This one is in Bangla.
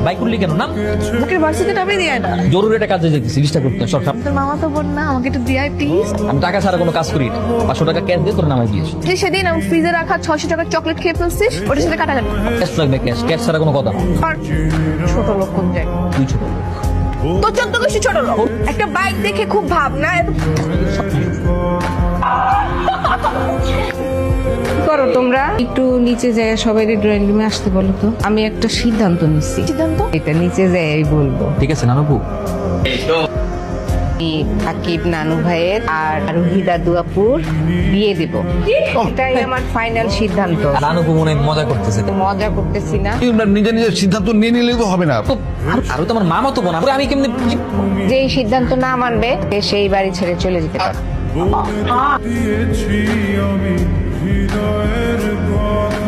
বাইক উঠলি কেন? নাম মুখের ভার্সিটিটা আমি দিয়ে না। জরুরি একটা কাজে যেতেছি, লিস্টটা করতে। সব সব তোর মামা তো বোন না, আমাকে একটু দিয়াই প্লিজ। আমি টাকা ছাড়া কোনো কাজ করি না। 500 টাকা ক্যাশ দিয়ে তোর নামে দিয়েছি। তুই সেদিন আমি ফ্রিজে রাখা 600 টাকার চকলেট খেয়ে ফেলছিস, ওটার সাথে কাটাকাটি। ক্যাশ লাগবে, ক্যাশ। ক্যাশ ছাড়া কোনো কথা না। আর ছোট লোক কোন যায়? তুই ছোট লোক। তো 14 বেশি ছোট লোক। একটা বাইক দেখে খুব ভাবনা করো তোমরা একটু নিচে যায়, সবাই ড্রয়িং রুমে আসতে বলো তো। আমি একটা সিদ্ধান্ত নিচ্ছি, সিদ্ধান্ত। এটা নিচে যাই বলবো। ঠিক আছে নানুপু। আমি সাকিব নানু ভাইয়ের আর রুহিদা দুয়াপুর বিয়ে দেব, এটাই আমার ফাইনাল সিদ্ধান্ত। আর নানুপু মনে হয় মজা করতেছে। মজা করতেছি না, তোমরা নিজের নিজের সিদ্ধান্ত নিয়ে নিলেই তো হবে না। তো আর তো আমার মামা তো বোন, আমি কেমনে? যেই সিদ্ধান্ত না মানবে সে সেই বাড়ি ছেড়ে চলে যেতে পারে। দিয়েছি আমি হৃদয়ের কথা